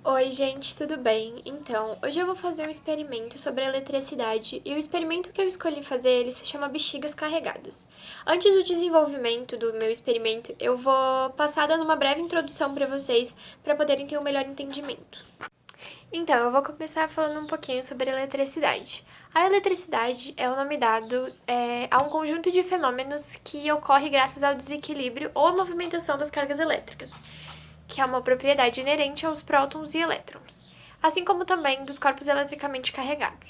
Oi, gente, tudo bem? Então, hoje eu vou fazer um experimento sobre a eletricidade e o experimento que eu escolhi fazer, ele se chama bexigas carregadas. Antes do desenvolvimento do meu experimento, eu vou passar dando uma breve introdução para vocês para poderem ter um melhor entendimento. Então, eu vou começar falando um pouquinho sobre a eletricidade. A eletricidade é o nome dado a um conjunto de fenômenos que ocorre graças ao desequilíbrio ou à movimentação das cargas elétricas, que é uma propriedade inerente aos prótons e elétrons, assim como também dos corpos eletricamente carregados.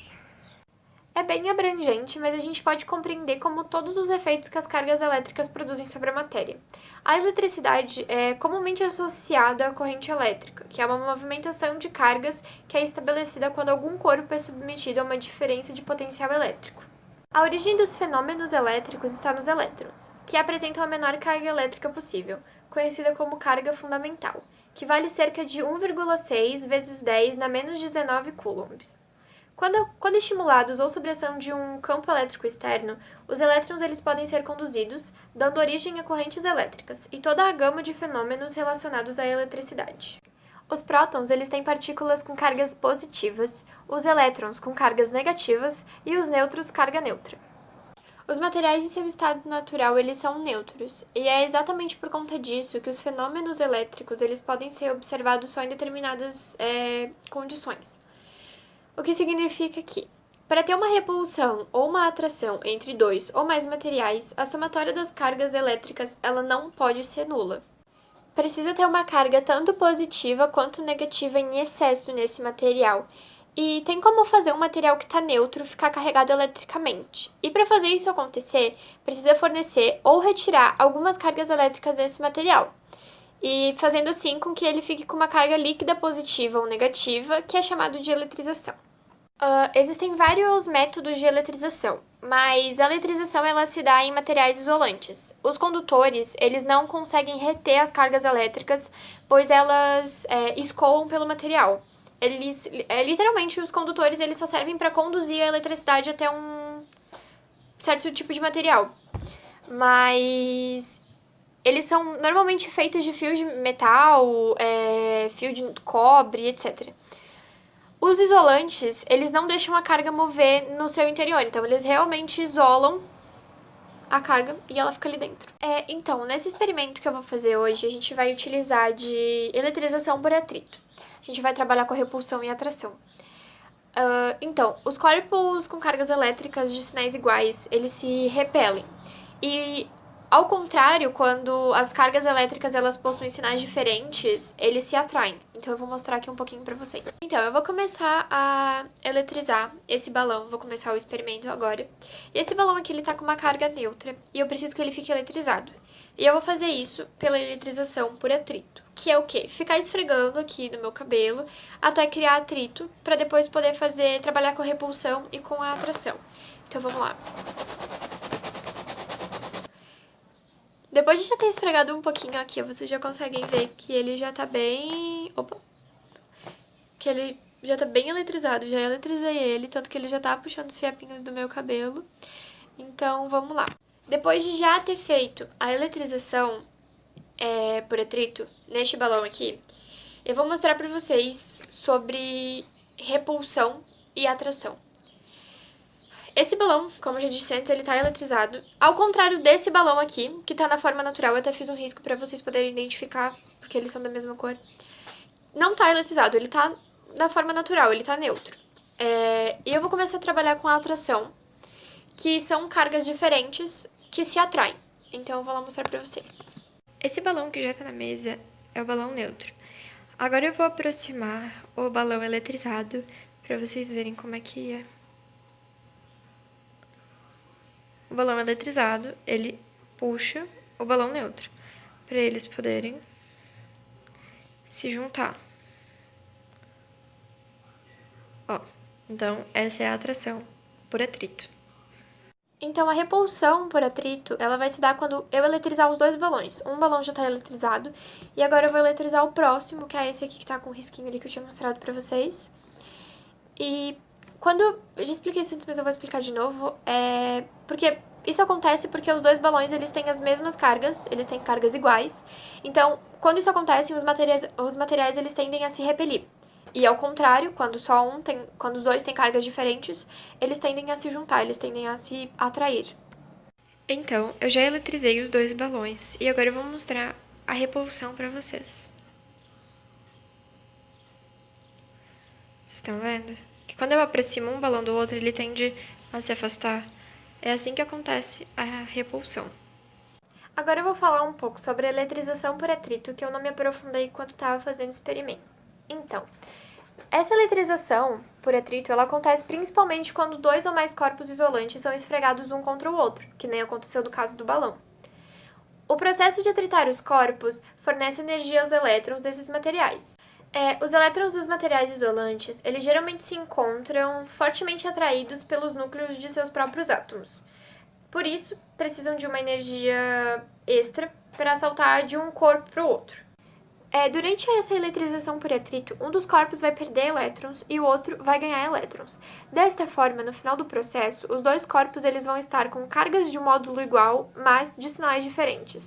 É bem abrangente, mas a gente pode compreender como todos os efeitos que as cargas elétricas produzem sobre a matéria. A eletricidade é comumente associada à corrente elétrica, que é uma movimentação de cargas que é estabelecida quando algum corpo é submetido a uma diferença de potencial elétrico. A origem dos fenômenos elétricos está nos elétrons, que apresentam a menor carga elétrica possível, conhecida como carga fundamental, que vale cerca de 1,6 vezes 10 na menos 19 coulombs. Quando estimulados ou sob ação de um campo elétrico externo, os elétrons eles podem ser conduzidos, dando origem a correntes elétricas e toda a gama de fenômenos relacionados à eletricidade. Os prótons eles têm partículas com cargas positivas, os elétrons com cargas negativas e os nêutrons carga neutra. Os materiais em seu estado natural eles são neutros, e é exatamente por conta disso que os fenômenos elétricos eles podem ser observados só em determinadas condições. O que significa que, para ter uma repulsão ou uma atração entre dois ou mais materiais, a somatória das cargas elétricas ela não pode ser nula. Precisa ter uma carga tanto positiva quanto negativa em excesso nesse material. E tem como fazer um material que está neutro ficar carregado eletricamente. E para fazer isso acontecer, precisa fornecer ou retirar algumas cargas elétricas desse material. E fazendo assim com que ele fique com uma carga líquida positiva ou negativa, que é chamado de eletrização. Existem vários métodos de eletrização, mas a eletrização ela se dá em materiais isolantes. Os condutores, eles não conseguem reter as cargas elétricas, pois elas escoam pelo material. Literalmente, os condutores eles só servem para conduzir a eletricidade até um certo tipo de material. Mas eles são normalmente feitos de fio de metal, fio de cobre, etc. Os isolantes, eles não deixam a carga mover no seu interior, então eles realmente isolam a carga e ela fica ali dentro. Então, nesse experimento que eu vou fazer hoje, a gente vai utilizar de eletrização por atrito. A gente vai trabalhar com a repulsão e atração. Então, os corpos com cargas elétricas de sinais iguais, eles se repelem. E ao contrário, quando as cargas elétricas elas possuem sinais diferentes, eles se atraem. Então eu vou mostrar aqui um pouquinho pra vocês. Então, eu vou começar a eletrizar esse balão, vou começar o experimento agora. E esse balão aqui, ele tá com uma carga neutra, e eu preciso que ele fique eletrizado. E eu vou fazer isso pela eletrização por atrito, que é o quê? Ficar esfregando aqui no meu cabelo até criar atrito, pra depois poder trabalhar com a repulsão e com a atração. Então vamos lá. Depois de já ter esfregado um pouquinho aqui, vocês já conseguem ver que ele já tá bem... Que ele já tá bem eletrizado. Já eletrizei ele, tanto que ele já tá puxando os fiapinhos do meu cabelo. Então, vamos lá. Depois de já ter feito a eletrização por atrito neste balão aqui, eu vou mostrar pra vocês sobre repulsão e atração. Esse balão, como eu já disse antes, ele tá eletrizado. Ao contrário desse balão aqui, que tá na forma natural, eu até fiz um risco pra vocês poderem identificar, porque eles são da mesma cor. Não tá eletrizado, ele tá na forma natural, ele tá neutro. E eu vou começar a trabalhar com a atração, que são cargas diferentes que se atraem. Então eu vou lá mostrar pra vocês. Esse balão que já tá na mesa é o balão neutro. Agora eu vou aproximar o balão eletrizado pra vocês verem como é que é. O balão eletrizado, ele puxa o balão neutro, para eles poderem se juntar. Então essa é a atração por atrito. Então a repulsão por atrito, ela vai se dar quando eu eletrizar os dois balões. Um balão já tá eletrizado, e agora eu vou eletrizar o próximo, que é esse aqui que tá com o risquinho ali que eu tinha mostrado pra vocês. E eu já expliquei isso antes, mas eu vou explicar de novo, porque isso acontece porque os dois balões, eles têm as mesmas cargas, eles têm cargas iguais. Então, quando isso acontece, os materiais eles tendem a se repelir. E ao contrário, quando os dois têm cargas diferentes, eles tendem a se juntar, eles tendem a se atrair. Então, eu já eletrizei os dois balões e agora eu vou mostrar a repulsão para vocês. Vocês estão vendo? Que quando eu aproximo um balão do outro, ele tende a se afastar. É assim que acontece a repulsão. Agora eu vou falar um pouco sobre a eletrização por atrito, que eu não me aprofundei quando estava fazendo experimento. Então, essa eletrização por atrito, ela acontece principalmente quando dois ou mais corpos isolantes são esfregados um contra o outro, que nem aconteceu no caso do balão. O processo de atritar os corpos fornece energia aos elétrons desses materiais. Os elétrons dos materiais isolantes, eles geralmente se encontram fortemente atraídos pelos núcleos de seus próprios átomos. Por isso, precisam de uma energia extra para saltar de um corpo para o outro. Durante essa eletrização por atrito, um dos corpos vai perder elétrons e o outro vai ganhar elétrons. Desta forma, no final do processo, os dois corpos eles vão estar com cargas de módulo igual, mas de sinais diferentes.